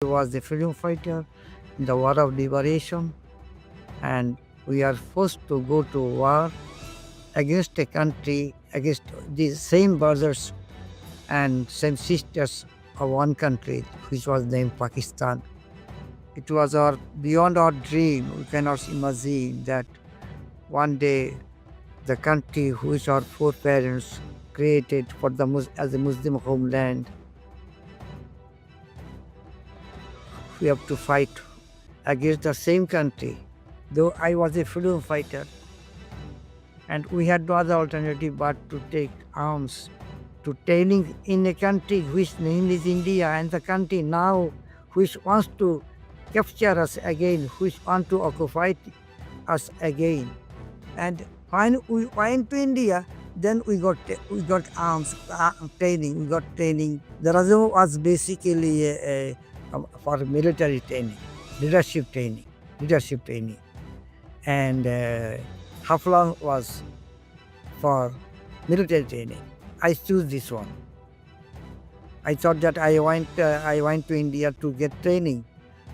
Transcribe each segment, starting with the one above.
He was a freedom fighter in the war of liberation, and we are forced to go to war against a country, against the same brothers and same sisters of one country, which was named Pakistan. It was our beyond our dream. We cannot imagine that one day the country which our foreparents created for as a Muslim homeland, we have to fight against the same country. Though I was a freedom fighter, and we had no other alternative but to take arms to training in a country which name is India, and the country now which wants to capture us again, which want to occupy us again. And when we went to India, then we got arms training. We got training. The Razum was basically for military training, leadership training, and Haflan was for military training. I choose this one. I thought that I went to India to get training,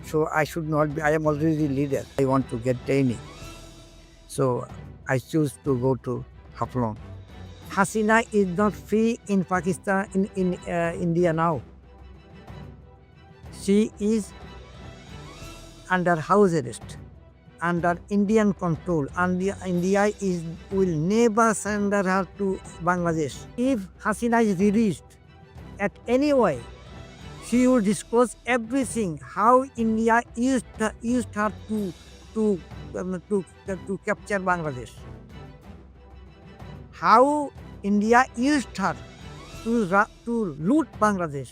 so I should not be. I am already leader. I want to get training, so I choose to go to Haflan. Hasina is not free in Pakistan, in India now. She is under house arrest, under Indian control, and India will never surrender her to Bangladesh. If Hasina is released at any way, she will disclose everything, how India used her to capture Bangladesh, how India used her to loot Bangladesh,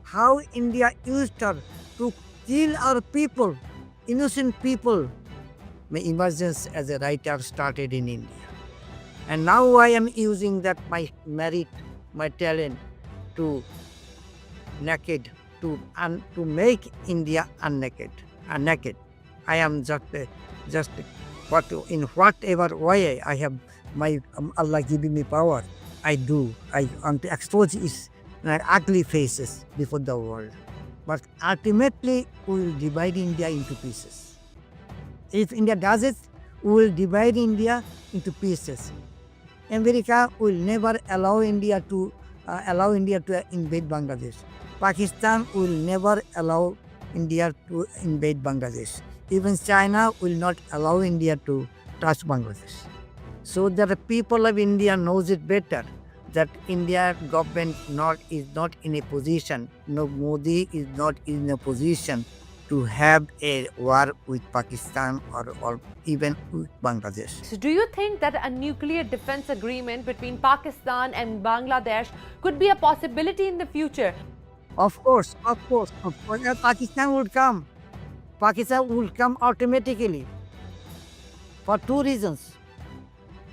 how India used her to kill our people, innocent people. My emergence as a writer started in India, and now I am using that my merit, my talent to make India unnaked. I am just in whatever way I have my Allah giving me power, I do. I want to expose its ugly faces before the world. But ultimately, we will divide India into pieces. If India does it, we will divide India into pieces. America will never allow India to invade Bangladesh. Pakistan will never allow India to invade Bangladesh. Even China will not allow India to touch Bangladesh. So that the people of India knows it better, that India government is not in a position, no, Modi is not in a position to have a war with Pakistan or even with Bangladesh. So do you think that a nuclear defense agreement between Pakistan and Bangladesh could be a possibility in the future? Of course. Pakistan would come. Pakistan will come automatically for two reasons.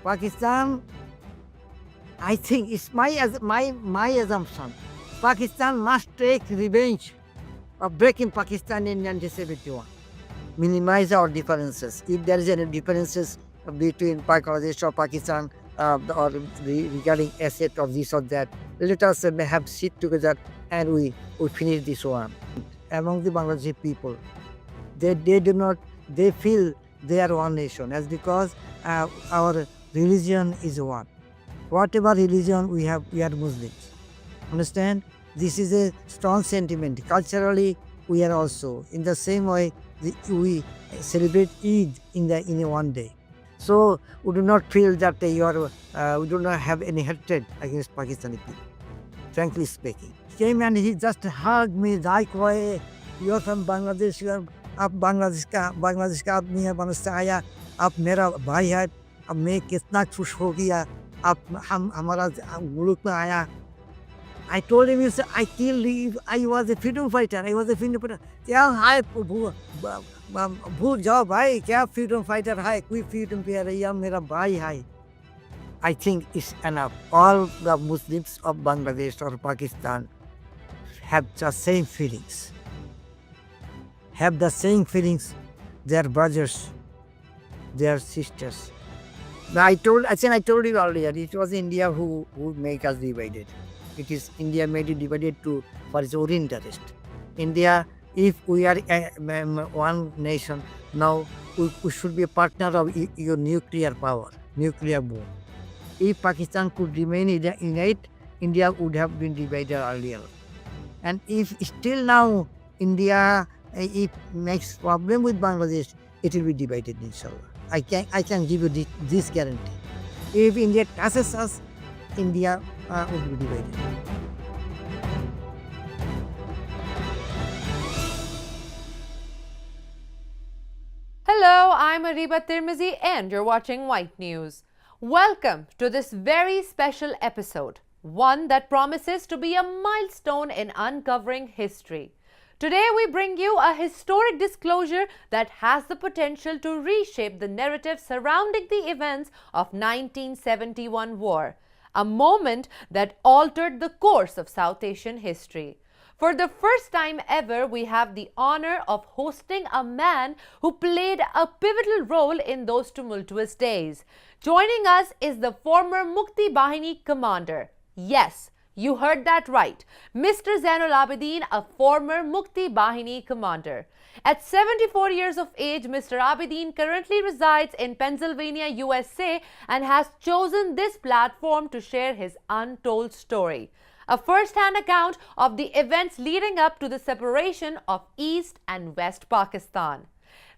Pakistan, I think it's my assumption. Pakistan must take revenge of breaking Pakistan in 1971. Minimize our differences. If there is any differences between Bangladesh or Pakistan or regarding asset of this or that, let us have sit together and we finish this one. Among the Bangladeshi people, they feel they are one nation, as because our religion is one. Whatever religion we have, we are Muslims. Understand? This is a strong sentiment. Culturally, we are also. In the same way, we celebrate Eid in one day. So we do not feel that we do not have any hatred against Pakistani people, frankly speaking. He came and he just hugged me like, "Why you are from Bangladesh? You are आप बांग्लादेश का आदमी है, बांग्लादेश से आया, आप मेरा भाई है, अब मैं कितना खुश हो गया, आप हमारा मुल्क में आया." I told him, I killed, I was a freedom fighter. क्या है भूल जाओ भाई, क्या freedom fighter है, कोई freedom fighter है, मेरा भाई है. I think it's enough. All the Muslims of Bangladesh or Pakistan have the same feelings. Their brothers, their sisters. I told you earlier, it was India who make us divided. It is India made it divided for its own interest. India If we are one nation, now we should be a partner of your nuclear power, nuclear bomb. If Pakistan could remain united, India would have been divided earlier. And if still now India if makes problem with Bangladesh, it will be divided, inshallah. I can give you this guarantee. If India touches us, India would be divided. Hello, I'm Ariba Tirmizi and you're watching White News. Welcome to this very special episode, one that promises to be a milestone in uncovering history. Today we bring you a historic disclosure that has the potential to reshape the narrative surrounding the events of 1971 war, a moment that altered the course of South Asian history. For the first time ever, we have the honor of hosting a man who played a pivotal role in those tumultuous days. Joining us is the former Mukti Bahini commander. Yes, you heard that right. Mr. Zainul Abidin, a former Mukti Bahini commander. At 74 years of age, Mr. Abidin currently resides in Pennsylvania, USA, and has chosen this platform to share his untold story. A first-hand account of the events leading up to the separation of East and West Pakistan.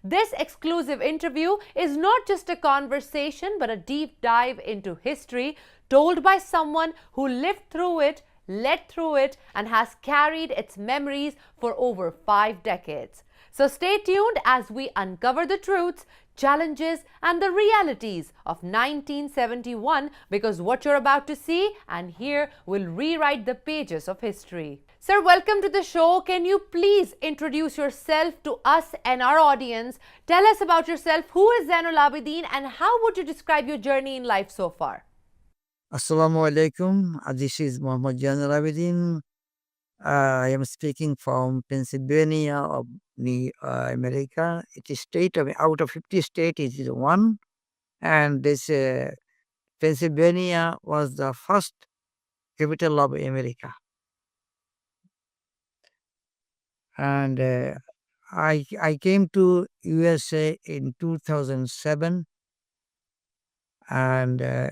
This exclusive interview is not just a conversation but a deep dive into history told by someone who lived through it, led through it, and has carried its memories for over 5 decades. So stay tuned as we uncover the truths, challenges, and the realities of 1971, because what you're about to see and hear will rewrite the pages of history. Sir, welcome to the show. Can you please introduce yourself to us and our audience? Tell us about yourself. Who is Zainul Abidin and how would you describe your journey in life so far? Assalamu alaikum. This is Muhammad Jainal Abidin. I am speaking from Pennsylvania of America. It is state of out of 50 states, it is one, and this Pennsylvania was the first capital of America. And I came to USA in 2007, and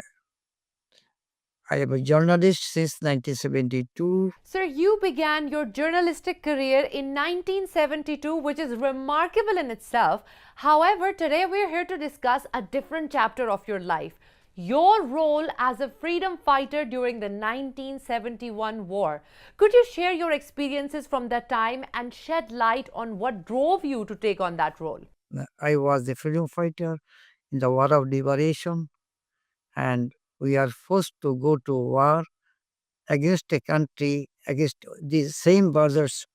I am a journalist since 1972. Sir, you began your journalistic career in 1972, which is remarkable in itself. However, today we're here to discuss a different chapter of your life. Your role as a freedom fighter during the 1971 war. Could you share your experiences from that time and shed light on what drove you to take on that role? I was a freedom fighter in the War of Liberation, and we are forced to go to war against a country, against the same brothers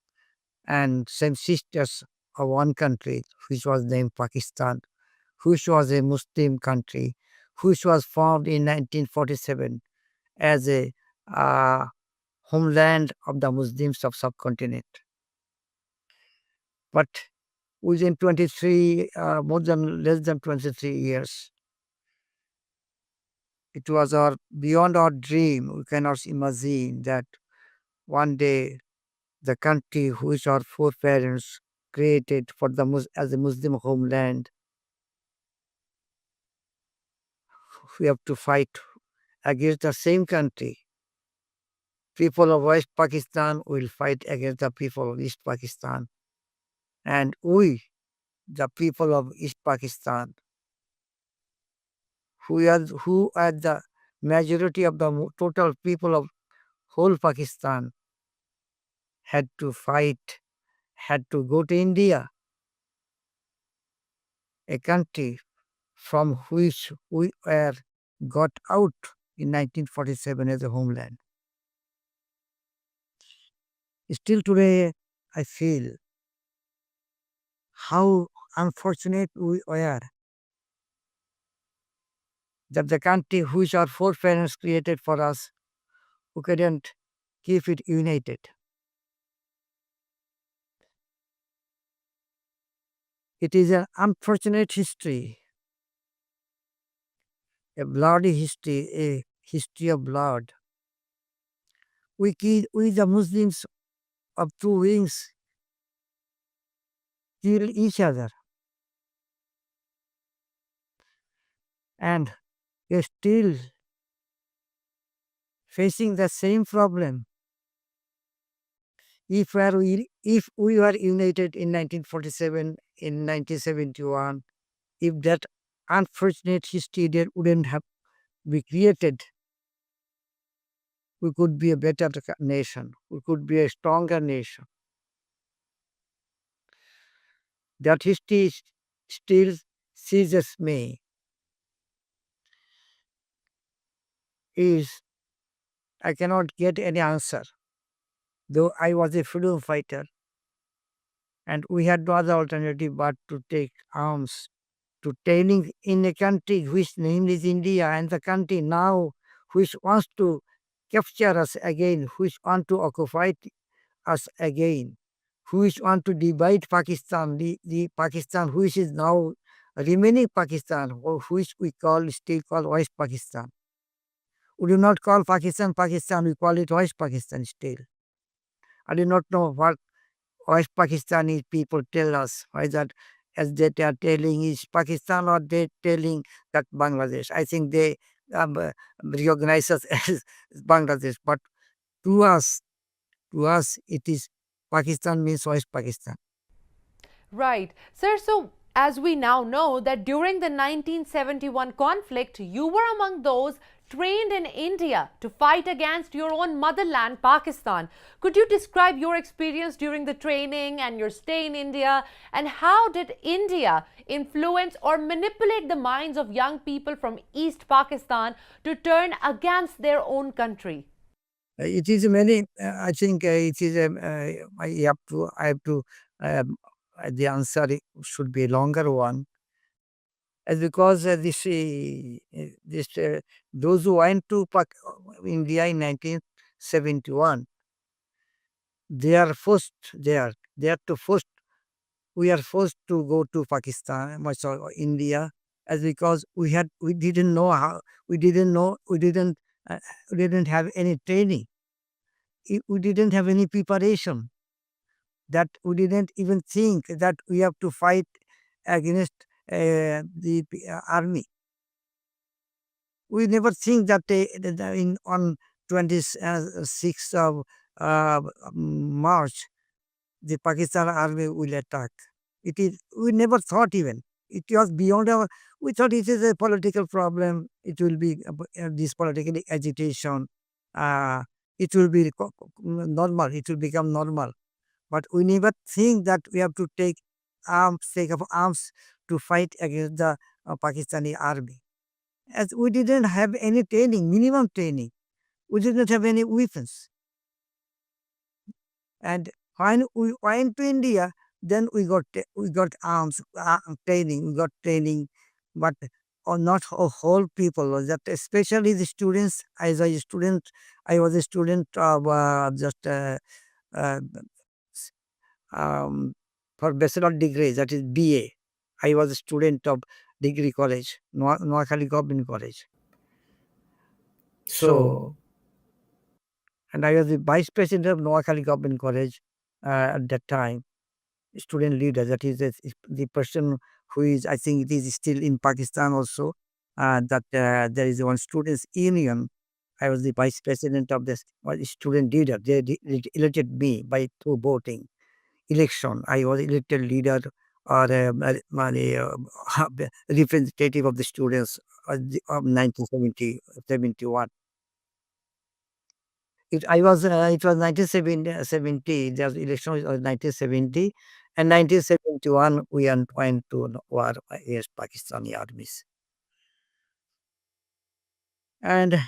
and same sisters of one country, which was named Pakistan, which was a Muslim country, which was formed in 1947 as a uh, homeland of the Muslims of subcontinent. But within 23, less than 23 years, it was our beyond our dream. We cannot imagine that one day the country which our foreparents created for as a Muslim homeland, we have to fight against the same country. People of West Pakistan will fight against the people of East Pakistan. And we, the people of East Pakistan, who are the majority of the total people of whole Pakistan, had to fight, had to go to India, a country from which we were got out in 1947 as a homeland. Still today, I feel how unfortunate we were that the country which our foreparents created for us, we couldn't keep it united. It is an unfortunate history, a bloody history, a history of blood. We the Muslims of two wings kill each other, and we're still facing the same problem. If we were united in 1947, in 1971, if that unfortunate history there wouldn't have been created, we could be a better nation. We could be a stronger nation. That history still seizes me. Is I cannot get any answer. Though I was a freedom fighter, and we had no other alternative but to take arms to training in a country which name is India, and the country now which wants to capture us again, which want to occupy us again, which want to divide Pakistan, the Pakistan which is now remaining Pakistan, or which we still call West Pakistan. We do not call Pakistan Pakistan, we call it West Pakistan still. I do not know what West Pakistani people tell us, why that as they are telling is Pakistan or they telling that Bangladesh. I think they recognize us as Bangladesh, but to us, it is Pakistan means West Pakistan. Right. Sir, so as we now know that during the 1971 conflict, you were among those trained in India to fight against your own motherland, Pakistan. Could you describe your experience during the training and your stay in India? And how did India influence or manipulate the minds of young people from East Pakistan to turn against their own country? It is many. I think it is. I have to. Um, the answer should be a longer one, as because those who went to India in 1971, they are forced. They are to forced. We are forced to go to Pakistan, India, as because we didn't know how. Uh, we didn't have any training. We didn't have any preparation, that we didn't even think that we have to fight against the army. We never think that in on 26th of March, the Pakistan army will attack. It is we never thought even. It was beyond our. We thought it is a political problem. It will be this political agitation. Uh, it will be normal. It will become normal. But we never think that we have to take up arms to fight against the Pakistani army. As we didn't have any training, minimum training, we didn't have any weapons. And when we went to India, then we got arms training. We got training, but not whole people. That especially the students. As a student, I was a student of just. Uh, um, for bachelor degree, that is BA. I was a student of degree college, Noakhali Government College. So, So, and I was the vice president of Noakhali Government College at that time, student leader. That is the person who is, I think it is still in Pakistan also, that there is one students union. I was the vice president of this student leader. They elected me by through voting. Election. I was elected leader or representative of the students of 1970, 71. It was 1970, the election was 1970, and 1971 we went to war against Pakistani armies. And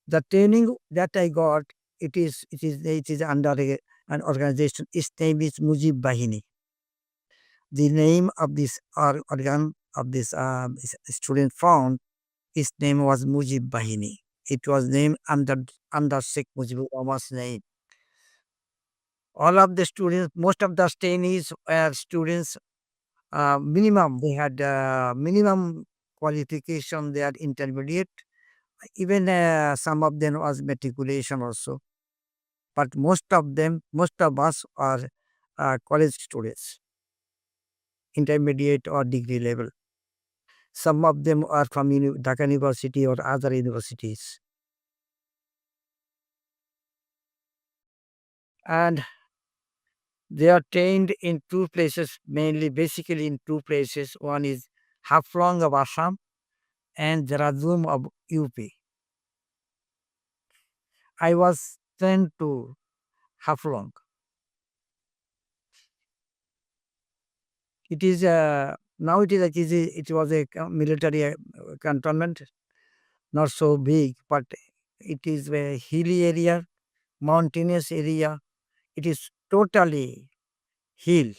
the training that I got, it is under an organization. Its name is Mujib Bahini. The name of this organ of this student found, his name was Mujib Bahini. It was named under Sheikh Mujibur Rahman's name. All of the students, most of the trainees were students. Minimum they had minimum qualification. They had intermediate. Even some of them was matriculation also. But most of us are college students. intermediate or degree level. Some of them are from Dhaka University or other universities. And they are trained in two places, mainly, basically in two places. One is Haflong of Assam and Dehradun of UP. I was sent to Haflong. It is now it was a military cantonment, not so big, but it is a hilly area, mountainous area. It is totally hill,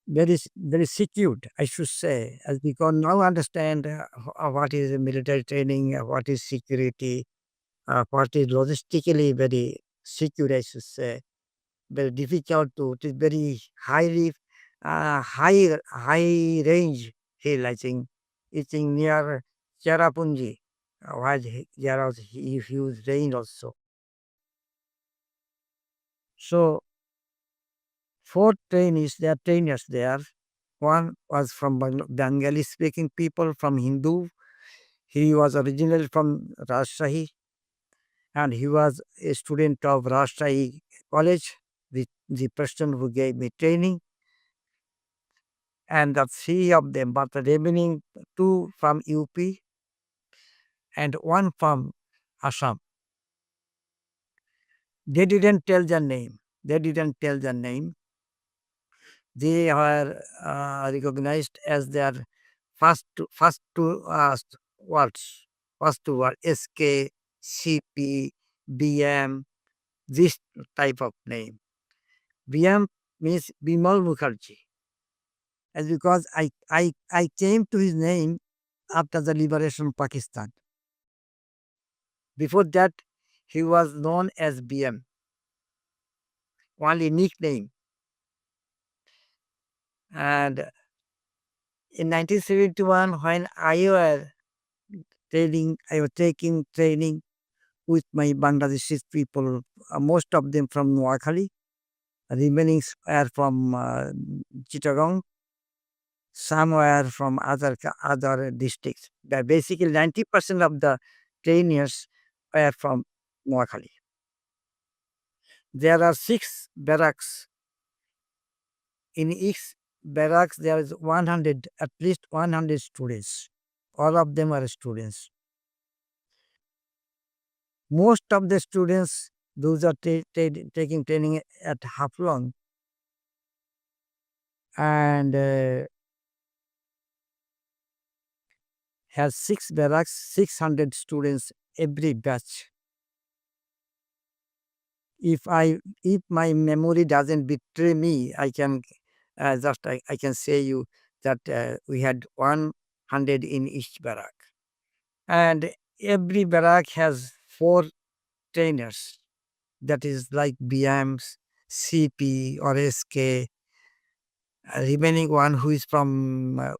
very secured, I should say, as we can now understand what is military training, what is security, what is logistically very secure, I should say, very difficult to. It is very highly high range hill. I think it's in near Cherrapunji. There was huge rain also. So four trainees, there are trainers there. One was from Bengali speaking people from Hindu. He was originally from Rajshahi and he was a student of Rajshahi College, the person who gave me training. And the three of them, but the remaining two from UP and one from Assam. They didn't tell their name. They didn't tell their name. They were recognized as their first two words. First two words SK, CP, BM, this type of name. BM means Bimal Mukherjee. As because I came to his name after the liberation of Pakistan. Before that, he was known as BM, only nickname. And in 1971, when I was taking training with my Bangladeshi people, most of them from Noakhali, remaining are from Chittagong, some were from other districts. But basically, 90% of the trainers were from Noakhali. There are 6 barracks. In each barracks, there is 100, at least 100 students. All of them are students. Most of the students, those are taking training at Haflong, and has 6 barracks, 600 students every batch. If my memory doesn't betray me, I can I can say you that we had 100 in each barrack. And every barrack has 4 trainers, that is like BMs, CP or SK, remaining one who is from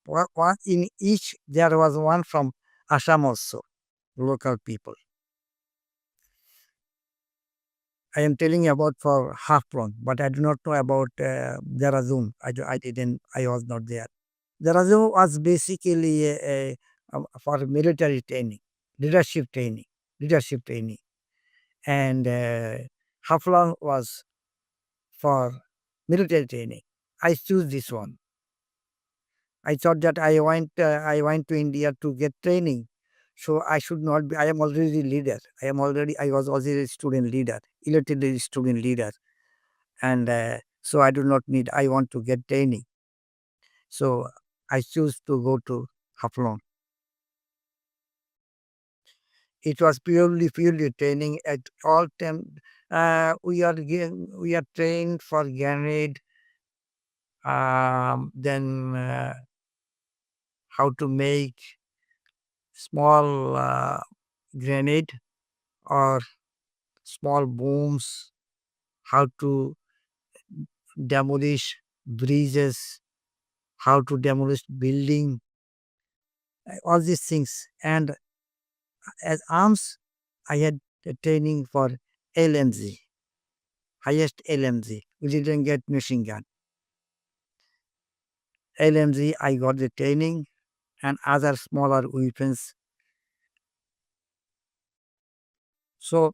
one in each. There was one from Assam also, local people. I am telling you about for Haflong, but I do not know about Dehradun. I didn't. I was not there. Dehradun was basically for military training, leadership training, leadership training, and Haflong was for military training. I choose this one. I thought that I went to India to get training, so I should not be. I am already leader. I was already student leader, elected student leader, and so I do not need. I want to get training, so I choose to go to Haflong. It was purely training at all time. We are trained for grenade, then how to make small grenade or small booms, how to demolish bridges, how to demolish building, all these things. And as arms, I had a training for LMG, highest LMG. We didn't get machine gun. LMG, I got the training and other smaller weapons. So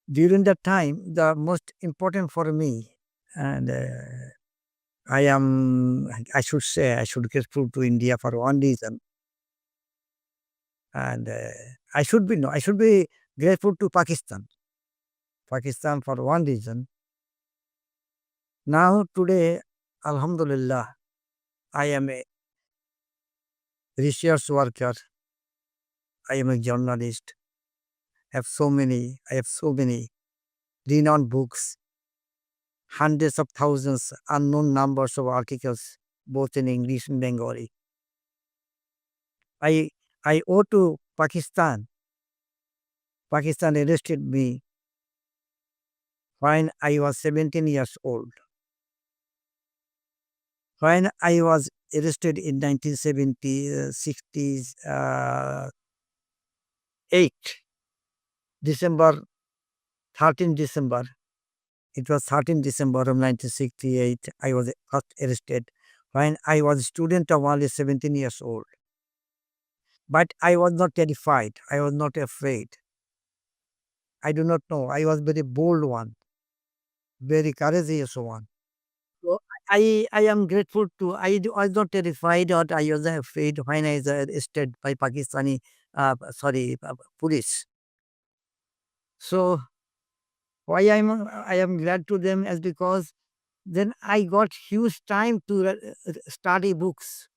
during that time, the most important for me, and I am, I should say, I should grateful to India for one reason, and I should be no, I should be grateful to Pakistan. Pakistan for one reason. Now today, Alhamdulillah, I am a research worker. I am a journalist. I have so many renowned books, hundreds of thousands, unknown numbers of articles, both in English and Bengali. I I owe to Pakistan. Pakistan arrested me when I was 17 years old. When I was arrested in 1970, December, 13 December. It was 13 December of 1968. I was first arrested when I was a student of only 17 years old. But I was not terrified. I was not afraid. I do not know. I was very bold one, very courageous one. So I am grateful to I was not terrified or I was afraid when I was arrested by Pakistani police. So I am glad to them as because then I got huge time to study books.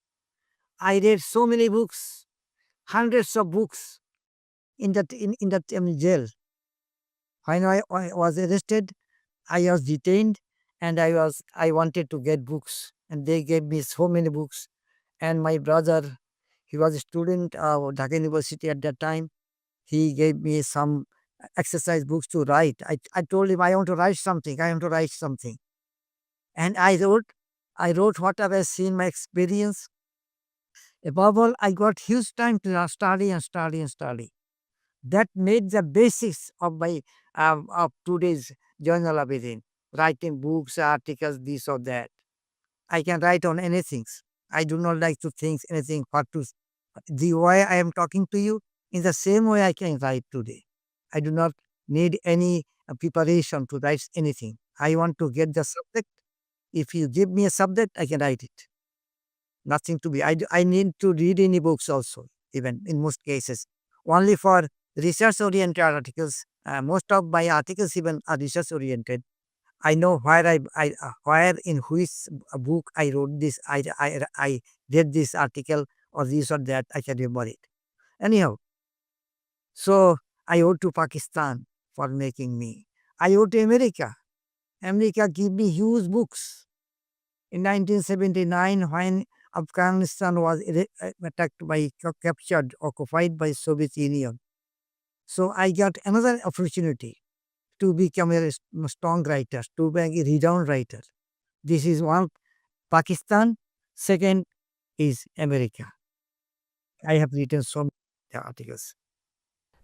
I read so many books, hundreds of books in that jail. When I was arrested, I was detained, and I wanted to get books, and they gave me so many books. And my brother, he was a student of Dhaka University at that time. He gave me some exercise books to write. I told him I want to write something. I want to write something, and I wrote what I have seen my experience. Above all, I got huge time to study and study and study. That made the basics of my of today's journal everything. Writing books, articles, this or that. I can write on anything. I do not like to think anything what to the way I am talking to you in the same way I can write today. I do not need any preparation to write anything. I want to get the subject. If you give me a subject, I can write it. Nothing to be. I need to read any books also, even in most cases. Only for research oriented articles. Most of my articles even are research oriented. I know where in which book I wrote this. I read this article or this or that. I can remember it. Anyhow, so I owe to Pakistan for making me. I owe to America. America gave me huge books. In 1979, when Afghanistan was attacked by, captured, occupied by Soviet Union. So I got another opportunity to become a strong writer, to be a renowned writer. This is one, Pakistan. Second is America. I have written so many articles.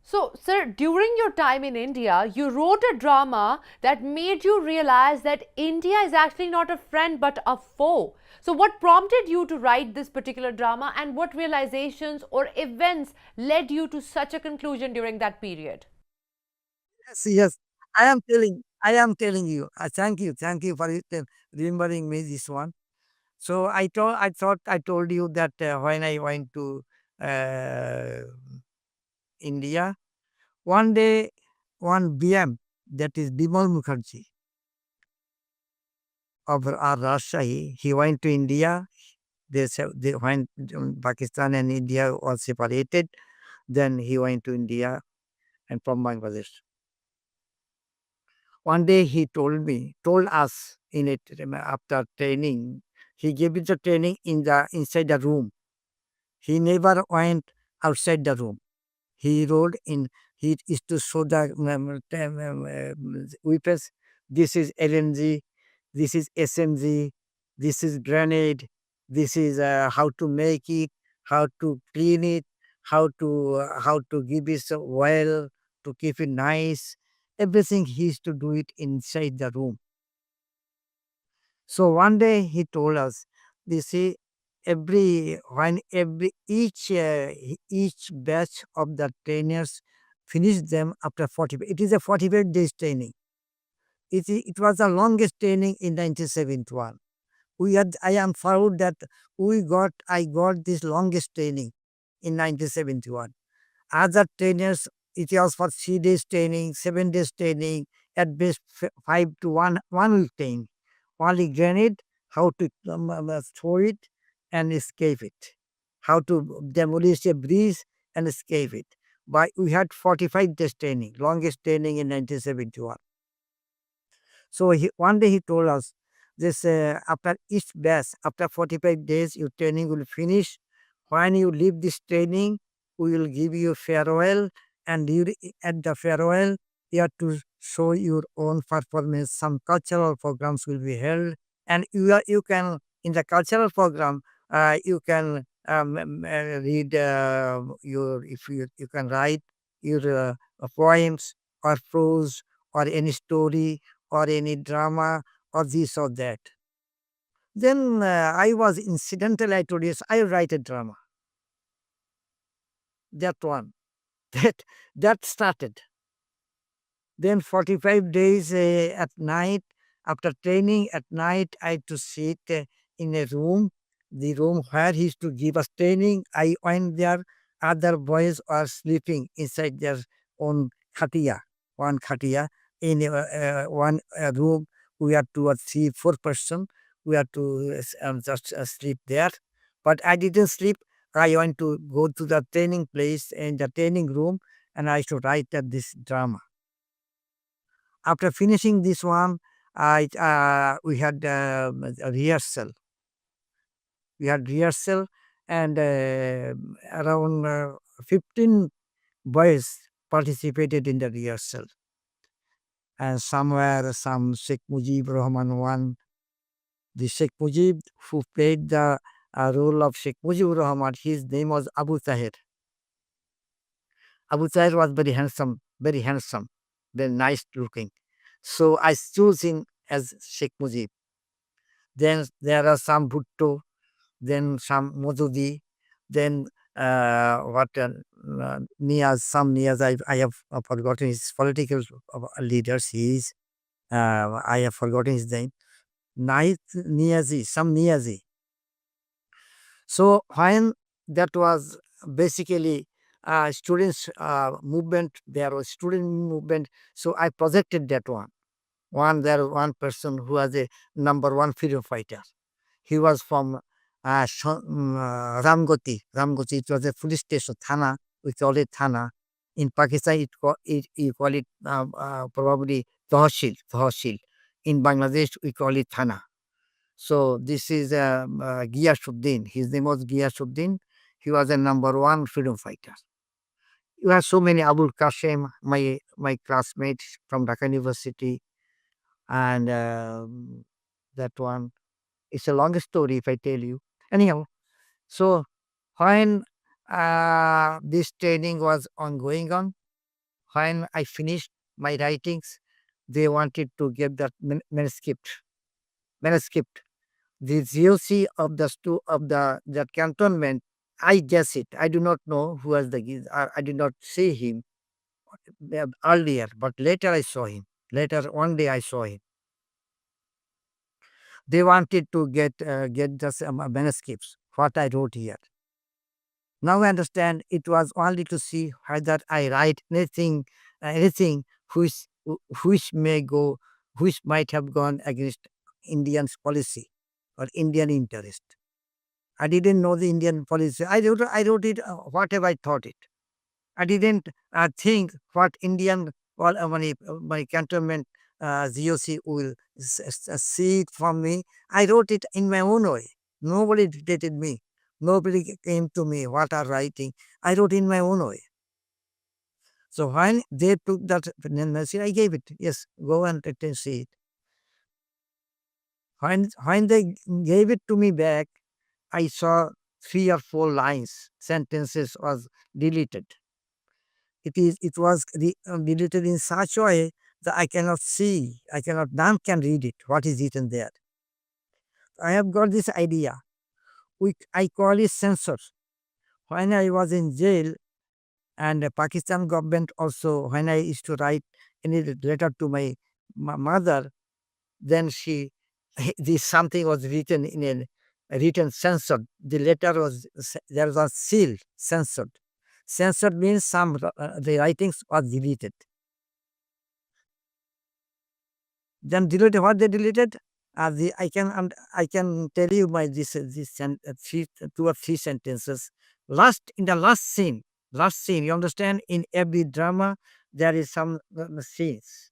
So, sir, during your time in India, you wrote a drama that made you realize that India is actually not a friend but a foe. So, what prompted you to write this particular drama, and what realizations or events led you to such a conclusion during that period? Yes, yes. I am telling you. Thank you for remembering me this one. So I thought I told you that when I went to uh, India, one day, one BM, that is Bimal Mukherjee of our Rajshahi, he went to India. They when Pakistan and India was separated, then he went to India and from Bangladesh. One day he told us in it after training, he gave it the training inside the room. He never went outside the room. He wrote in, he is to show the weapons. This is LNG, this is SMG, this is grenade, this is how to make it, how to clean it, how to give it oil to keep it nice, Everything he used to do it inside the room. So one day he told us, they say every when every each batch of the trainers finish them after 40. It is a 45 days training. It was the longest training in 1971. I am proud that I got this longest training in 1971. Other trainers, it was for 3 days training, 7 days training, at best 5 to 1 week training. Only grenade, how to throw it and escape it, how to demolish a breeze and escape it. But we had 45 days training, longest training in 1971. So one day he told us this after each batch, after 45 days, your training will finish. When you leave this training, we will give you farewell, and at the farewell, you have to show your own performance. Some cultural programs will be held, and you can in the cultural program you can read your if you can write your poems or prose or any story or any drama or this or that. Then I was incidental. I told you, yes, I write a drama. That one. That that started. Then 45 days at night, after training at night, I had to sit in a room, the room where he used to give us training. I went there, other boys are sleeping inside their own khatia, one khatia, in one room. We are two or three, 4 person. We are to just sleep there. But I didn't sleep. I went to go to the training place in the training room and I should write this drama. After finishing this one, we had a rehearsal. We had rehearsal, and around 15 boys participated in the rehearsal. And somewhere, some Sheikh Mujib Rahman one, the Sheikh Mujib who played the role of Sheikh Mujib Rahman, his name was Abu Tahir. Abu Tahir was very nice looking. So I chose him as Sheikh Mujib. Then there are some Bhutto, then some Modudi, then what Niaz, some Niaz, I have forgotten his political leaders. He is, I have forgotten his name. Niazi, some Niazi. So when that was basically students movement, there was student movement. So I projected that one. One person who was a number one freedom fighter. He was from Ramgoti. Ramgoti, it was a police station, Thana. We call it Thana. In Pakistan, you call it probably Tahsil. In Bangladesh, we call it Thana. So this is Giyasuddin. His name was Giyasuddin. He was a number one freedom fighter. You have so many Abul Qasim, my classmate from Dhaka University, and that one. It's a long story if I tell you. Anyhow, so when this training was ongoing on, when I finished my writings, they wanted to get that manuscript. Manuscript. The GOC of that cantonment, I guess it. I do not know who was I did not see him earlier, but later I saw him. Later one day I saw him. They wanted to get the manuscripts, what I wrote here. Now I understand it was only to see whether I write anything which may go, which might have gone against Indian's policy or Indian interest. I didn't know the Indian policy. I wrote it whatever I thought it. I didn't think what Indian or my cantonment GOC will see it from me. I wrote it in my own way. Nobody dictated me. Nobody came to me what I'm writing. I wrote in my own way. So when they took that message, I gave it. Yes, go and let them see it. When they gave it to me back, I saw 3 or 4 lines, sentences was deleted. It was deleted in such a way I cannot see, I cannot, none can read it, what is written there. I have got this idea. I call it censor. When I was in jail, and Pakistan government also, when I used to write any letter to my mother, then she, this something was written in a written censored. The letter was, there was seal censored. Censored means some the writings was deleted. Then deleted, what they deleted? I can tell you my three, two or three sentences. In the last scene. You understand? In every drama, there is some scenes,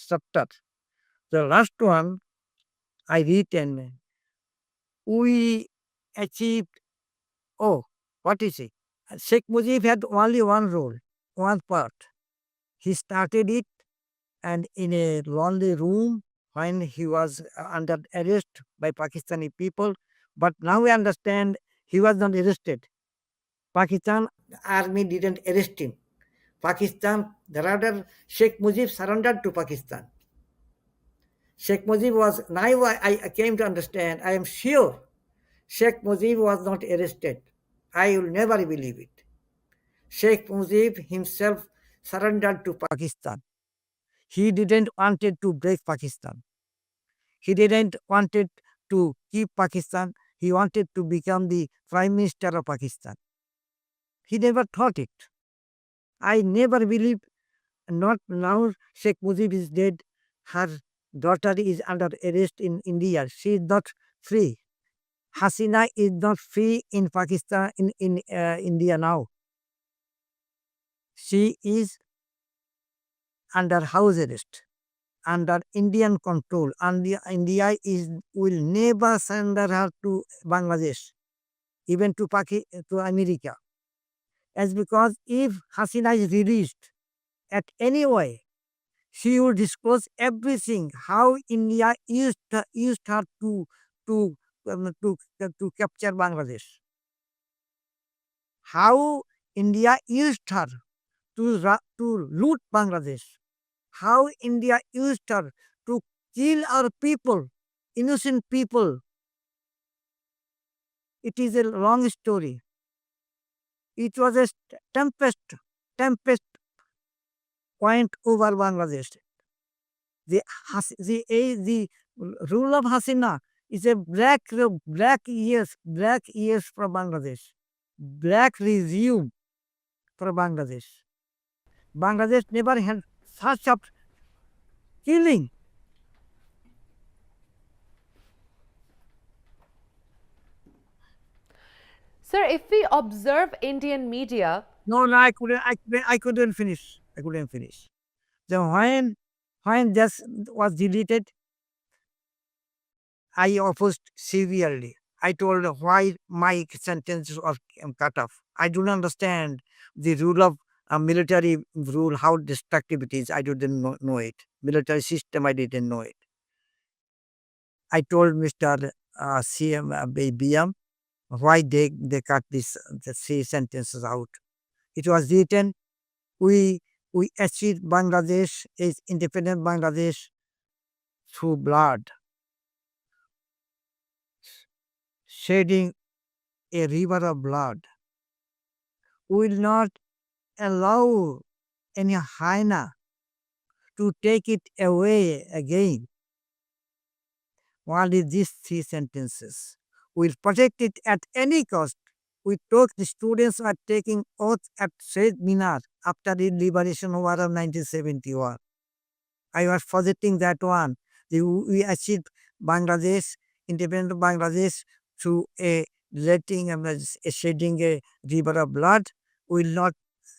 chapter. The last one I written. We achieved. Oh, what is it? Sheikh Mujib had only one role, one part. He started it, and in a lonely room when he was under arrest by Pakistani people. But now we understand he was not arrested. Pakistan army didn't arrest him. Pakistan, rather Sheikh Mujib surrendered to Pakistan. Sheikh Mujib was, now I came to understand, I am sure Sheikh Mujib was not arrested. I will never believe it. Sheikh Mujib himself surrendered to Pakistan. He didn't wanted to break Pakistan. He didn't wanted to keep Pakistan. He wanted to become the Prime Minister of Pakistan. He never thought it. I never believe, not now Sheikh Mujib is dead. Her daughter is under arrest in India. She is not free. Hasina is not free in Pakistan, in India now. She is under house arrest, under Indian control, and India is will never surrender her to Bangladesh, even to to America. As because if Hasina is released at any way, she will disclose everything how India used her to to capture Bangladesh, how India used her to loot Bangladesh, how India used her to kill our people, innocent people. It is a long story. It was a tempest point over Bangladesh. The rule of Hasina is a black years for Bangladesh, black regime for Bangladesh. Bangladesh never had such a killing. Sir, if we observe Indian media, No, no, I couldn't finish. I couldn't finish. Then when this was deleted, I opposed severely. I told why my sentences are cut off. I don't understand the rule of military rule, how destructive it is. I didn't know it. Military system, I didn't know it. I told Mr. CM BM why they cut the three sentences out. It was written, we we achieved Bangladesh is independent Bangladesh through blood, shedding a river of blood. We will not allow any hyena to take it away again. Only these three sentences. We'll protect it at any cost. We took the students are taking oath at Sheikh Minar after the liberation war of 1971. I was forgetting that one. We achieved Bangladesh, independent Bangladesh through a letting a shedding a river of blood. Will not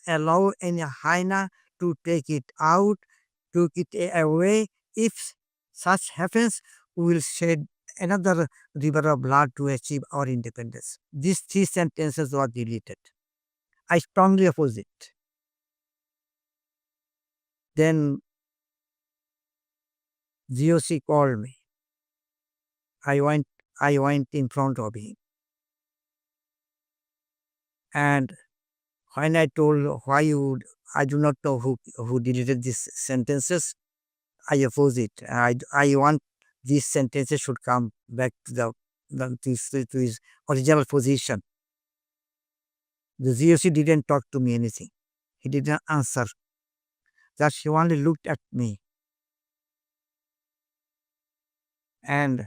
allow any hyena to take it out, took it away. If such happens, we will shed another river of blood to achieve our independence. These three sentences were deleted. I strongly oppose it. Then GOC called me. I went I went in front of him. And when I told why you I do not know who deleted these sentences, I oppose it. I want these sentences should come back to to his original position. The GOC didn't talk to me anything. He didn't answer. Just he only looked at me. And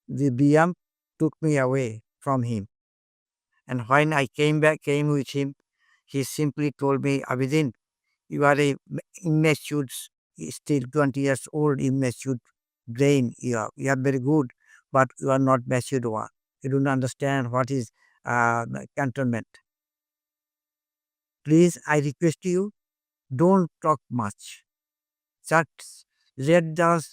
the BM took me away from him. And when I came with him, he simply told me, Abidin, you are a immature, still 20 years old, immature brain. You are very good, but you are not matured one. You don't understand what is cantonment. Please, I request you, don't talk much. Just let the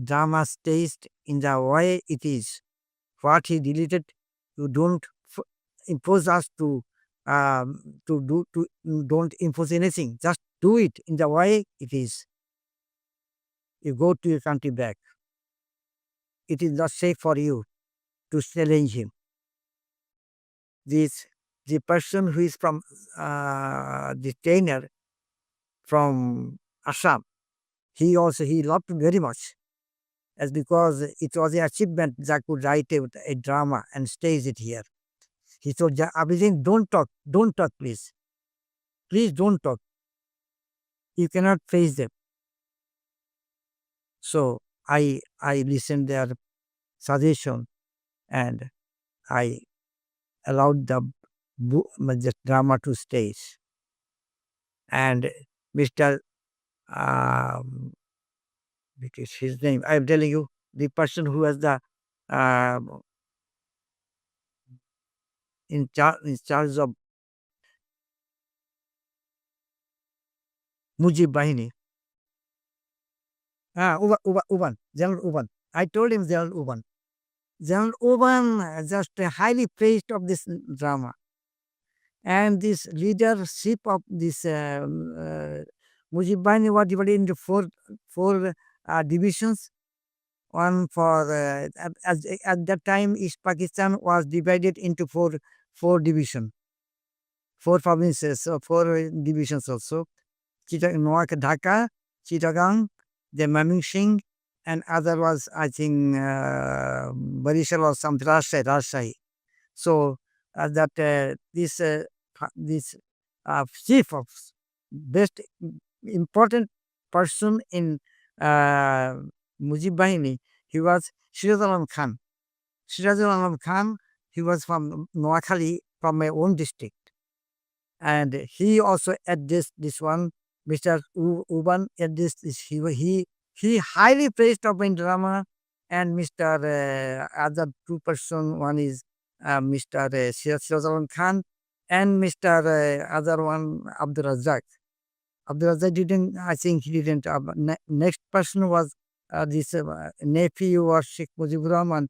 drama stays in the way it is. What he deleted, you don't impose us to do to don't impose anything. Just do it in the way it is. You go to your country back. It is not safe for you to challenge him. This the person who is from the trainer from Assam. He loved me very much as because it was an achievement that could write a drama and stage it here. He told Abidin, don't talk, please. Please don't talk. You cannot face them. So I listened their suggestion and I allowed the drama to stage. And Mr. Um, what is his name? I am telling you, the person who was the in charge of Mujib Bahini. Uban, General Uban. I told him General Uban. General Uban just highly praised of this drama. And this leadership of this Mujib Bahini was divided into four divisions. One for at that time East Pakistan was divided into four division, four provinces, so four divisions also. Dhaka, Chittagong, the Mymensingh, and other was I think Barishal or something Rajshahi. So that this chief of best important person in uh, Mujib Bahini, he was Shiraj Alam Khan. Shiraj Alam Khan, he was from Noakhali, from my own district. And he also addressed this one, Mr. Uban addressed this. He highly praised of my drama, and Mr. Other two person, one is Mr. Shiraj Alam Khan, and Mr. Other one Abdul Razak. Abdul Razak didn't, I think he didn't. Next person was this nephew of Sheikh Mujibur Rahman,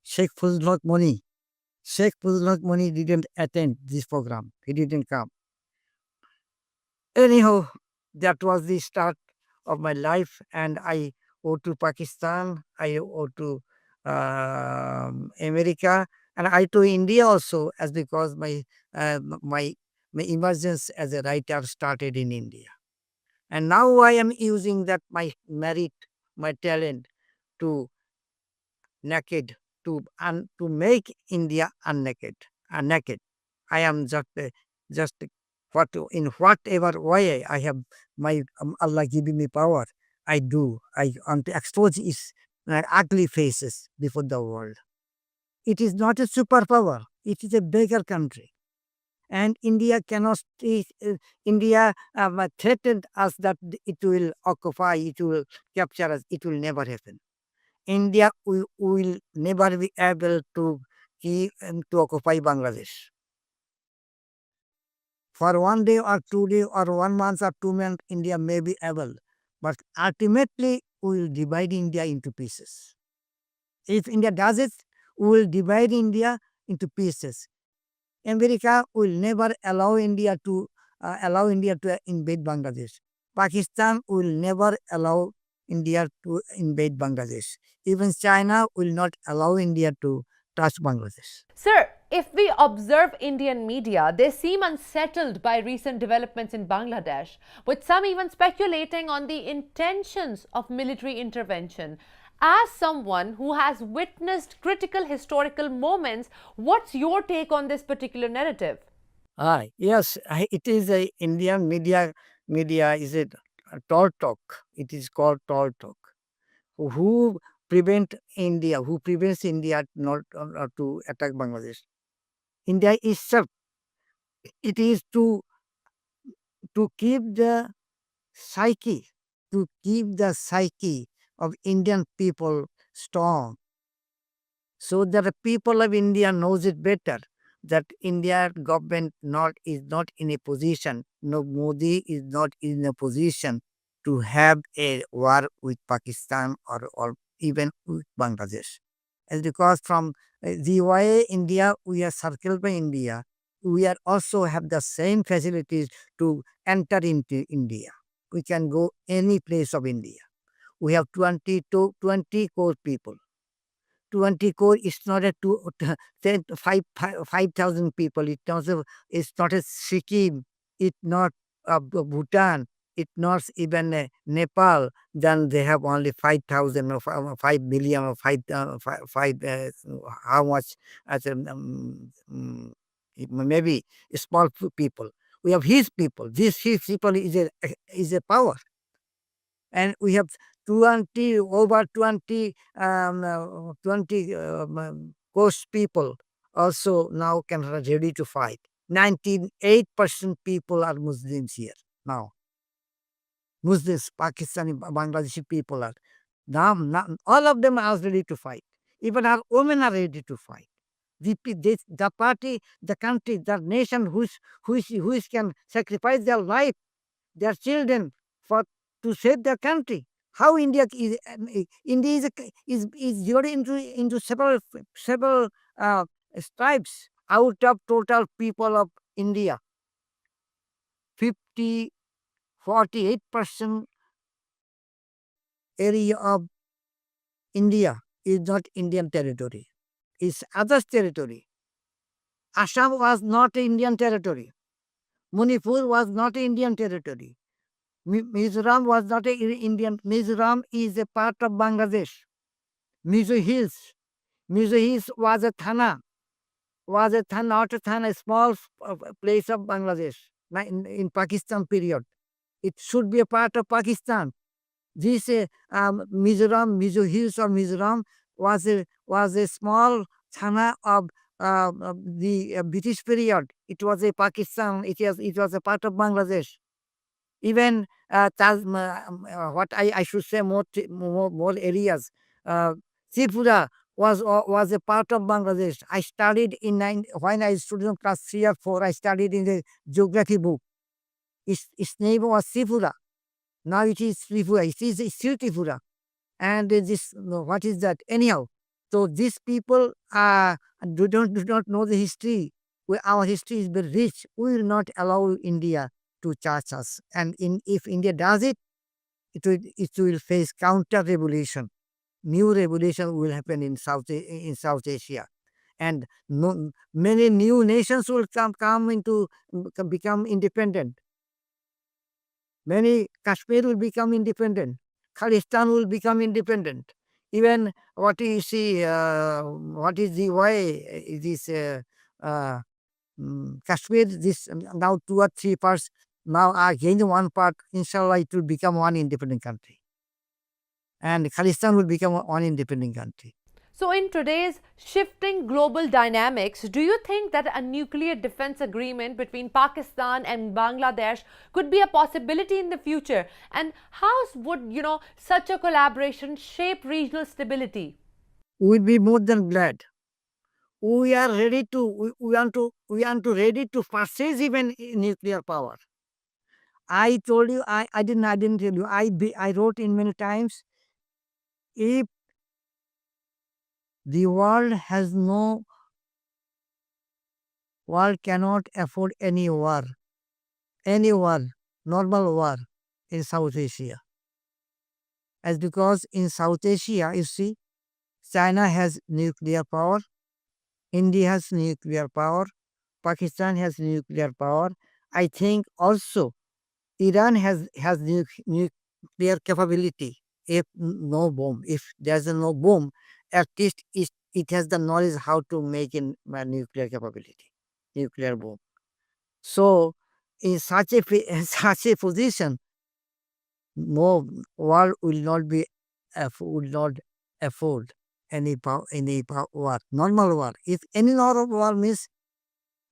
Sheikh Fuzlok Moni. Sheikh Fuzlok Moni didn't attend this program. He didn't come. Anyhow, that was the start of my life, and I go to Pakistan, I go to America, and I to India also, as because my emergence as a writer started in India. And now I am using that my merit, my talent to naked to make India naked. I am just what in whatever way I have my Allah giving me power. I do. I want to expose its ugly faces before the world. It is not a superpower. It is a bigger country. And India cannot stay. India threatened us that it will occupy, it will capture us. It will never happen. India will never be able to to occupy Bangladesh. For 1 day or 2 day or 1 month or 2 months, India may be able, but ultimately we will divide India into pieces. If India does it, we will divide India into pieces. America will never allow India to invade Bangladesh. Pakistan will never allow India to invade Bangladesh. Even China will not allow India to touch Bangladesh. Sir, if we observe Indian media, they seem unsettled by recent developments in Bangladesh, with some even speculating on the intentions of military intervention. As someone who has witnessed critical historical moments, what's your take on this particular narrative? Yes, it is a Indian media. Media is a tall talk. It is called tall talk. Who prevent India? Who prevents India not to attack Bangladesh? India itself. It is to keep the psyche, to keep the psyche of Indian people strong, so that the people of India knows it better, that India government not is not in a position, no Modi is not in a position to have a war with Pakistan or even with Bangladesh. And because from the way India, we are circled by India, we are also have the same facilities to enter into India. We can go any place of India. We have 20 to 20 crore people. 20 crore is not a 5,000 people. It's not a Sikkim. It's not Bhutan. It's not even Nepal. Then they have only 5,000 or 5 million or how much as maybe small people. We have his people. This his people is a power, and we have 20 over 20 20 coast people also now can ready to fight. 98% people are Muslims here now. Muslims, Pakistani, Bangladeshi people are now, all of them are ready to fight. Even our women are ready to fight. The party, the country, the nation who can sacrifice their life, their children, for to save their country. How India is India is divided into several uh, tribes. Out of total people of India, 50 48% area of India is not Indian territory. It's others territory. Assam was not Indian territory. Manipur was not Indian territory. Mizoram was not a Indian. Mizoram is a part of Bangladesh. Mizo Hills. Mizo Hills was a thana, not a thana, a small place of Bangladesh in Pakistan period. It should be a part of Pakistan. This Mizoram, Mizo Hills or Mizoram was a small thana of the British period. It was a Pakistan. It was a part of Bangladesh. Even what I should say more areas. Tripura was a part of Bangladesh. I studied when I studied in class 3 or 4. I studied in the geography book. Its name was Tripura. Now it is Tripura. It is still Tripura. And this no, what is that? Anyhow, so these people do not know the history. Our history is very rich. We will not allow India to charge us. And if India does it, it will face counter revolution. New revolution will happen in South Asia, and no, many new nations will come into become independent. Many Kashmir will become independent. Khalistan will become independent. Even what you see, what is the why this uh, Kashmir, this now 2 or 3 parts now are gaining one part. Inshallah, it will become one independent country, and Khalistan will become one independent country. So, in today's shifting global dynamics, do you think that a nuclear defense agreement between Pakistan and Bangladesh could be a possibility in the future? And how would, such a collaboration shape regional stability? We will be more than glad. We are ready to. We want to ready to purchase even nuclear power. I told you. I didn't tell you. I wrote in many times. If the world cannot afford any war, normal war in South Asia. As because in South Asia, you see, China has nuclear power, India has nuclear power, Pakistan has nuclear power. I think also Iran has nuclear capability. If no bomb, if there's no bomb, at least it has the knowledge how to make nuclear capability, nuclear bomb. So in such a such a position, no war will not be will not afford any war, normal war. If any normal war means,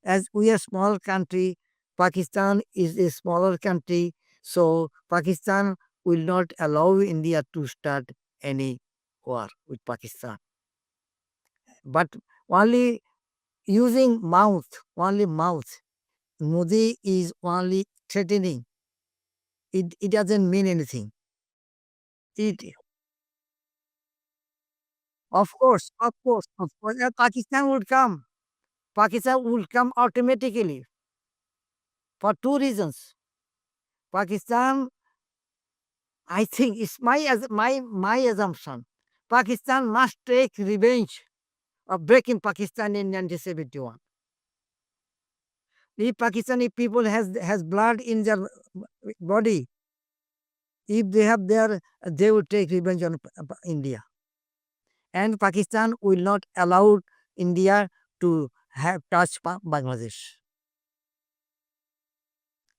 as we are small country, Pakistan is a smaller country, so Pakistan will not allow India to start any war with Pakistan. But only using mouth, only mouth. Modi is only threatening. It doesn't mean anything. It of course, Pakistan would come. Pakistan will come automatically for two reasons. Pakistan, I think it's my assumption. Pakistan must take revenge of breaking Pakistan in 1971. If Pakistani people has blood in their body, if they have their, they will take revenge on India, and Pakistan will not allow India to have touch Bangladesh.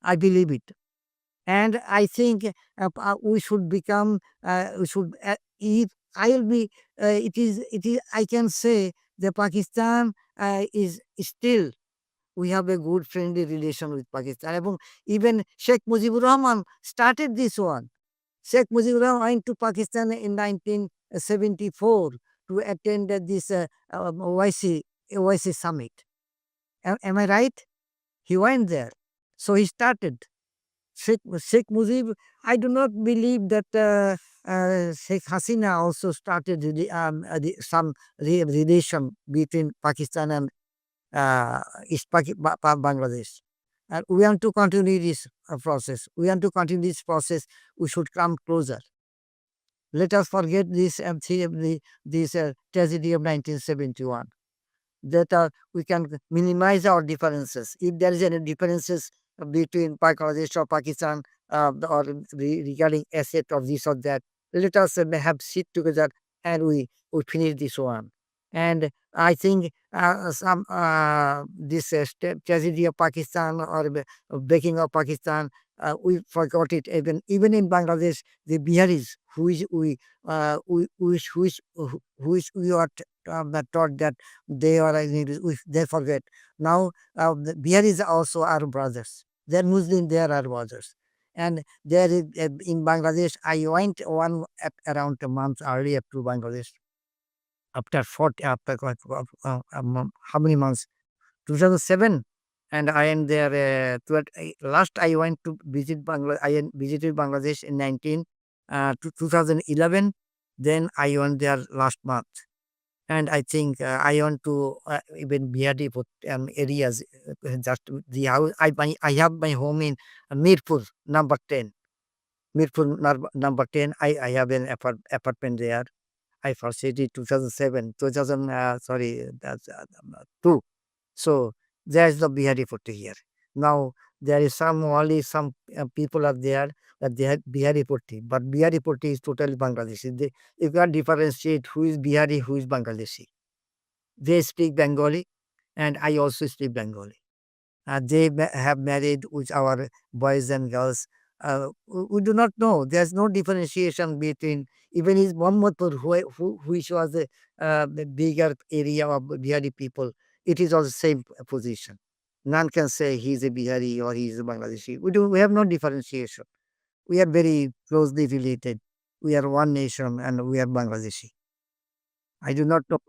I believe it. And I think we should become we should if I will be it is I can say that Pakistan is still, we have a good friendly relation with Pakistan. এবং even Sheikh Mujibur Rahman started this one. Sheikh Mujibur Rahman went to Pakistan in 1974 to attend this OIC summit. Am I right? He went there. So he started. Sheikh Mujib, I do not believe that Sheikh Hasina also started some relation between Pakistan and Bangladesh. And we want to continue this process. We want to continue this process. We should come closer. Let us forget this tragedy of 1971. That we can minimize our differences. If there is any differences between Bangladesh or Pakistan or regarding asset of this or that, let us have sit together and we finish this one. And I think some this tragedy of Pakistan or breaking of Pakistan, we forgot it. Even in Bangladesh, the Biharis, who is we are taught that they are they forget. Now the Biharis also are brothers. They're Muslim, they are brothers. And there is in Bangladesh, I went around a month earlier to Bangladesh after 40, after how many months? 2007. And I am there. Last I went to visit Bangladesh. Visited Bangladesh in 2011. Then I went there last month. And I think I want to even BRD areas. Just the house. I have my home in Mirpur, number 10. Mirpur, number 10. I have an apartment there. I purchased it 2007, 2000, sorry, that's 2. So there's the Bihari Putty here. Now there is only some people are there that they have Bihari Putty, but Bihari Putty is totally Bangladeshi. You can't differentiate who is Bihari, who is Bangladeshi. They speak Bengali, and I also speak Bengali. They have married with our boys and girls. We do not know. There's no differentiation between even his Mohammadpur, which was the bigger area of Bihari people. It is also same position. None can say he's a Bihari or he's a Bangladeshi. We have no differentiation. We are very closely related. We are one nation and we are Bangladeshi. I do not know.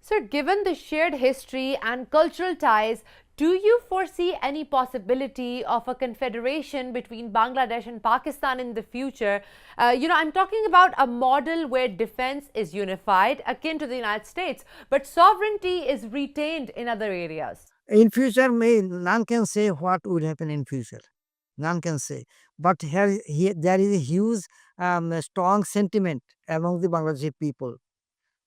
Sir, given the shared history and cultural ties, do you foresee any possibility of a confederation between Bangladesh and Pakistan in the future? I'm talking about a model where defense is unified, akin to the United States, but sovereignty is retained in other areas. In future, none can say what will happen in future. None can say. But here there is a huge, strong sentiment among the Bangladeshi people.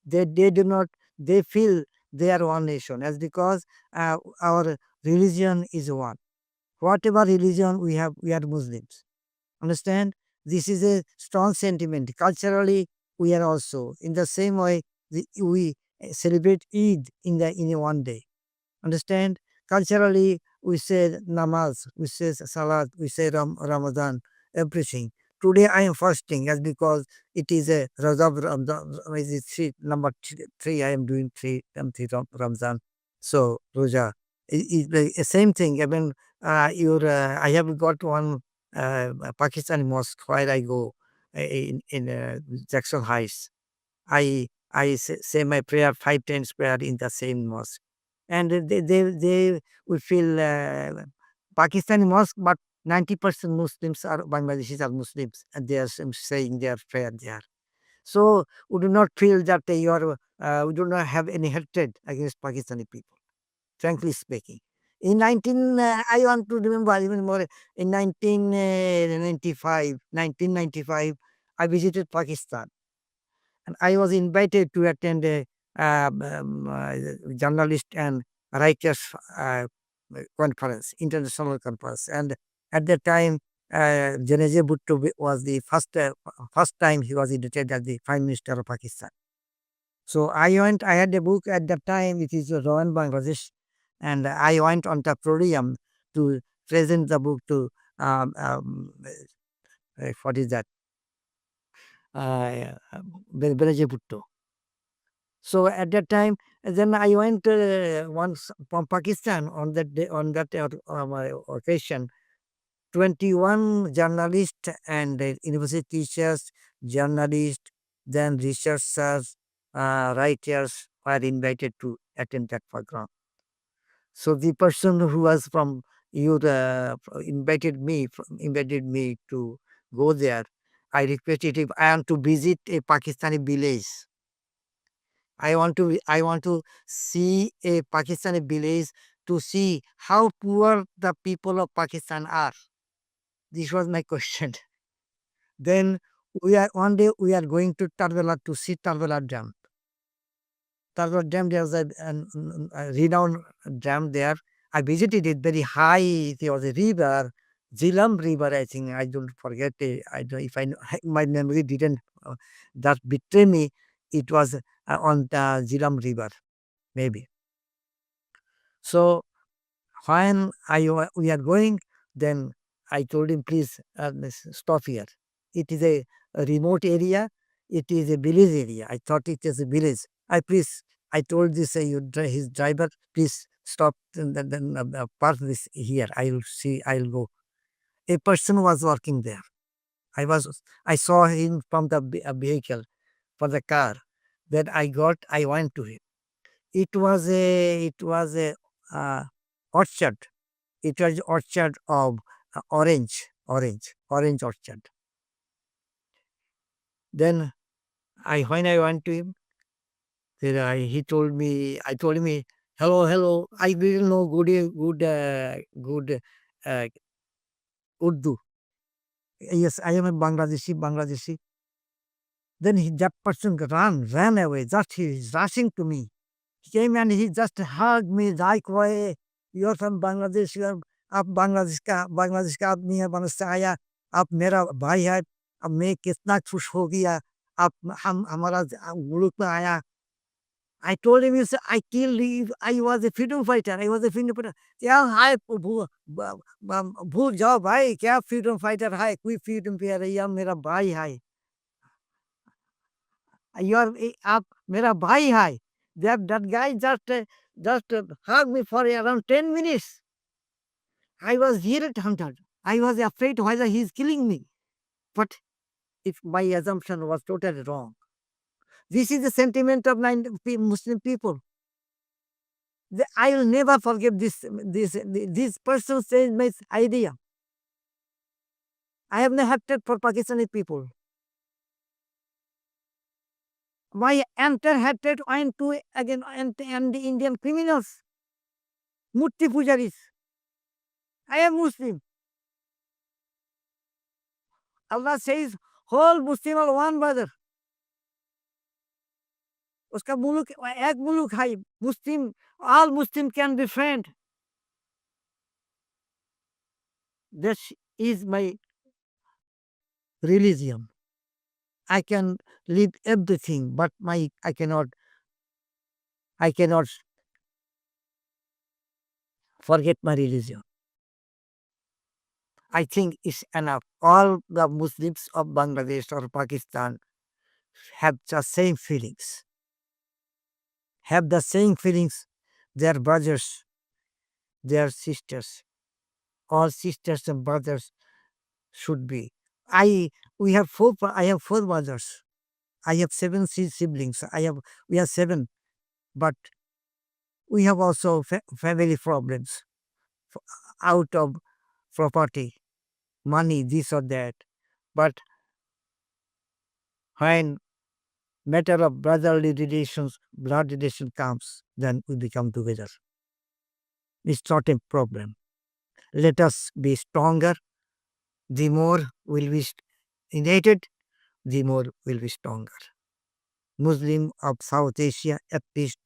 They do not. They feel they are one nation, as because our religion is one. Whatever religion we are Muslims. Understand? This is a strong sentiment. Culturally, we are also in the same way. We celebrate Eid in a one day. Understand? Culturally, we say namaz, we say salat, we say Ramadan, everything. Today I am fasting as because it is a Rajab Ramadan, is it number three. I am doing three Ramzan. So Roja is the same thing. I mean, I have got one Pakistani mosque where I go in Jackson Heights. Say my prayer 5 times prayer in the same mosque, and they we feel Pakistani mosque, but 90% Muslims are Bangladeshis are Muslims, and they are saying their prayer there. So we do not feel that we do not have any hatred against Pakistani people. Frankly speaking, in I want to remember even more. In 1995, I visited Pakistan and I was invited to attend a journalist and writers conference, international conference. And at that time, Janazeh Bhutto was the first time he was inducted as the Prime Minister of Pakistan. So I went. I had a book at that time. It is Rohan Bangladesh, and I went on the podium to present the book to what is that? Benazir Bhutto. So at that time, then I went once from Pakistan on that day, on that occasion. 21 journalists and university teachers, journalists, then researchers, writers were invited to attend that program. So the person who was from you invited me to go there. I requested if I want to visit a Pakistani village. I want to see a Pakistani village to see how poor the people of Pakistan are. This was my question. Then we are one day we are going to Tarbela to see Tarbela Dam. Tarbela Dam, there's a renowned dam there. I visited it very high. There was a river, Zilam River. I think I don't forget it. I don't if I know, my memory didn't that betray me. It was on the Zilam River maybe. So when we are going, then I told him, please stop here. It is a remote area. It is a village area. I thought it is a village. I told this his driver, please stop and then park this here. I will see. I will go. A person was working there. I saw him from the vehicle for the car. Then I went to him. It was a uh, orchard. It was orchard of orange orchard. Then when I went to him, then I told him, hello, hello. I didn't know good uh, Urdu. Yes, I am a Bangladeshi. Then that person ran away. Just he is rushing to me. He came and he just hugged me like, "Why you're from Bangladesh? आप बांग्लादेश का आदमी है बन से आया आप मेरा भाई है अब मैं कितना खुश हो गया आप हम हमारा मुल्क में आया." I told him, "Yes, I killed you. I was a freedom fighter. I was a freedom fighter." क्या हाय भूल जाओ भाई क्या फ्रीडम फाइटर है कोई फ्रीडम फाइटर या मेरा भाई है आप मेरा भाई है that guy just hugged me for around 10 minutes. I was here hunted. I was afraid whether he is killing me. But if my assumption was totally wrong. This is the sentiment of Muslim people. I will never forget this person says my idea. I have no hatred for Pakistani people. My entire hatred went to again and the Indian criminals, Murti pujaris. I am Muslim. Allah says, whole Muslim are one brother. उसका मुल्क एक मुल्क है मुस्लिम all Muslim can be friend. This is my religion. I can leave everything, but I cannot forget my religion. I think it's enough. All the Muslims of Bangladesh or Pakistan have the same feelings. Have the same feelings. Their brothers, their sisters, all sisters and brothers should be. I we have I have four brothers. I have seven siblings. We have seven, but we have also family problems f- out of property, money, this or that. But when matter of brotherly relations, blood relation comes, then we become together. It's not a problem. Let us be stronger. The more will be united, the more will be stronger. Muslim of South Asia, at least,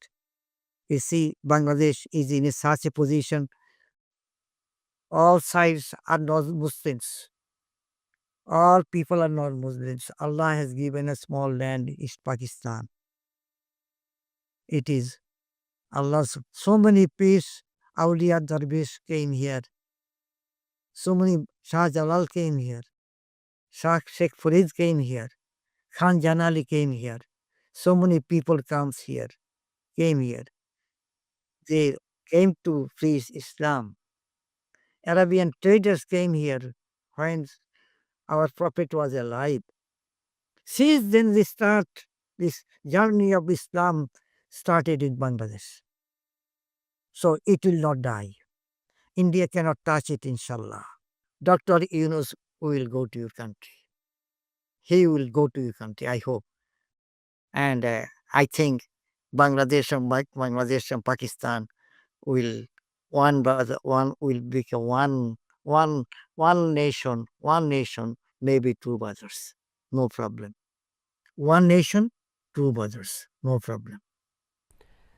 you see, Bangladesh is in such a position. All sides are not Muslims. All people are not Muslims. Allah has given a small land, East Pakistan. It is Allah's. So many peace, Awliya Darwish came here. So many Shah Jalal came here. Shah Sheikh Farid came here. Khan Janali came here. So many people came here. They came to preach Islam. Arabian traders came here when our Prophet was alive. Since then, this journey of Islam started in Bangladesh. So it will not die. India cannot touch it, inshallah. Dr. Yunus will go to your country. He will go to your country, I hope. And I think Bangladesh and Pakistan will one will become one nation, maybe two brothers. No problem. One nation, two brothers. No problem.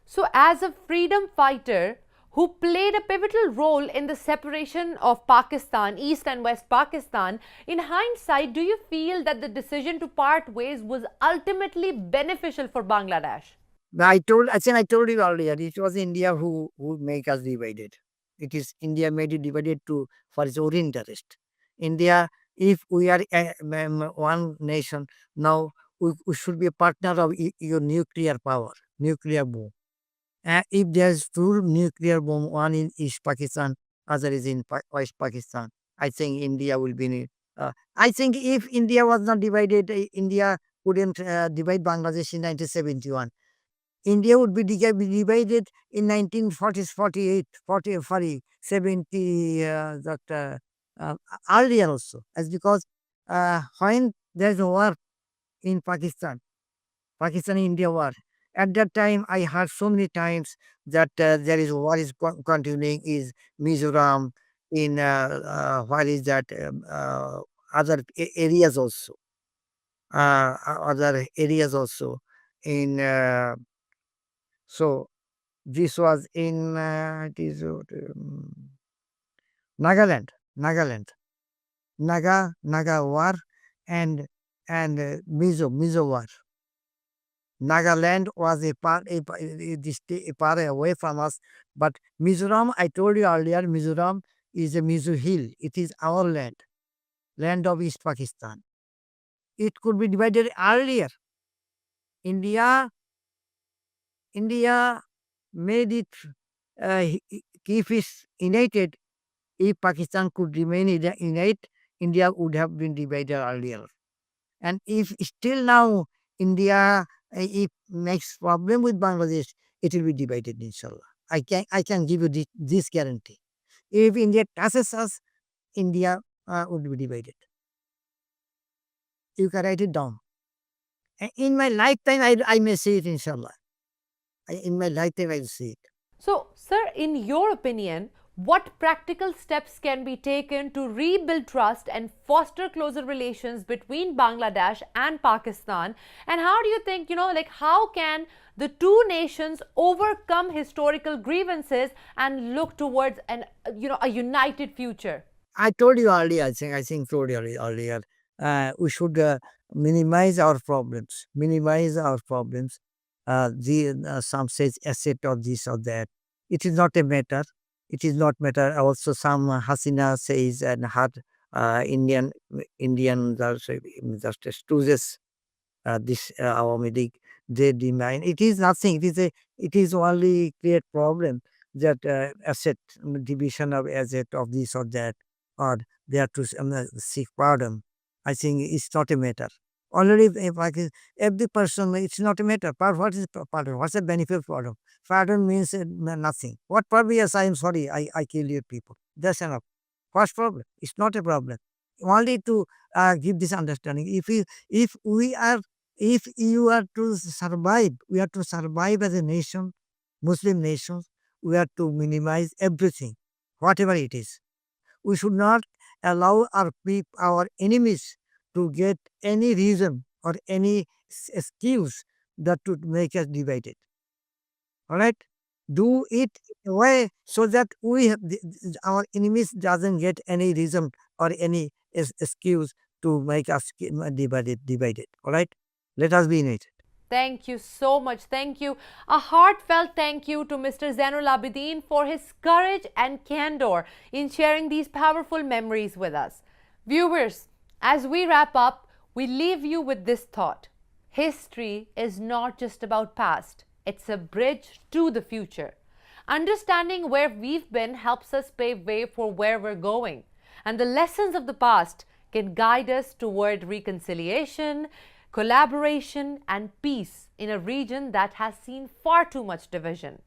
So, as a freedom fighter who played a pivotal role in the separation of Pakistan, East and West Pakistan, in hindsight, do you feel that the decision to part ways was ultimately beneficial for Bangladesh? I think I told you earlier, it was India who make us divided. It is India made it divided to for its own interest. India, if we are one nation, now we should be a partner of your nuclear power, nuclear bomb. If there's two nuclear bomb, one in East Pakistan, other is in West Pakistan, I think India will be. I think if India was not divided, India couldn't divide Bangladesh in 1971. India would be divided in 1940s, 48, 40, sorry, 70, earlier also. As because when there's a war in Pakistan India war, at that time I heard so many times that there is war is continuing is Mizoram, in what is that other areas also, other areas also in so this was in it is Nagaland, Nagaland, Naga war, and Mizo war. Nagaland was a part away from us, but Mizoram, I told you earlier, Mizoram is a Mizo hill. It is our land, land of East Pakistan. It could be divided earlier. India, India made it keep it united. If Pakistan could remain united, India would have been divided earlier. And if still now India if makes problem with Bangladesh, it will be divided, inshallah. I can give you this guarantee. If India touches us, India would be divided. You can write it down. In my lifetime, I may see it, inshallah. In my lifetime, I will see it. So, sir, in your opinion, What practical steps can be taken to rebuild trust and foster closer relations between Bangladesh and Pakistan? And how do you think, how can the two nations overcome historical grievances and look towards a united future? I told you earlier, I think told you earlier, we should minimize our problems, some says asset or this or that. It is not a matter. It is not matter. Also, some Hasina says and had Indian just excuses this Awami League, they demand. It is nothing. It is only create problem that asset division of asset of this or that, or they have to seek pardon. I think it's not a matter. Already, if I can, every person, it's not a matter. What is pardon? What's the benefit of pardon? Pardon means nothing. What problem? Yes, I am sorry. I killed your people. That's enough. What's problem? It's not a problem. Only to give this understanding. If we are if you are to survive, we have to survive as a nation, Muslim nations, we have to minimize everything, whatever it is. We should not allow our enemies to get any reason or any excuse that would make us divided. All right? Do it in a way so that our enemies doesn't get any reason or any excuse to make us divided. All right? Let us be in it. Thank you so much. Thank you. A heartfelt thank you to Mr. Zainul Abidin for his courage and candor in sharing these powerful memories with us. Viewers, as we wrap up, we leave you with this thought. History is not just about past, it's a bridge to the future. Understanding where we've been helps us pave way for where we're going. And the lessons of the past can guide us toward reconciliation, collaboration, and peace in a region that has seen far too much division.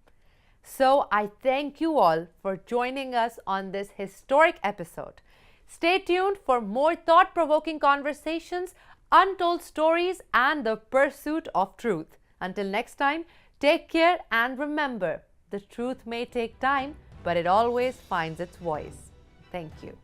So I thank you all for joining us on this historic episode. Stay tuned for more thought-provoking conversations, untold stories, and the pursuit of truth. Until next time, take care and remember, the truth may take time, but it always finds its voice. Thank you.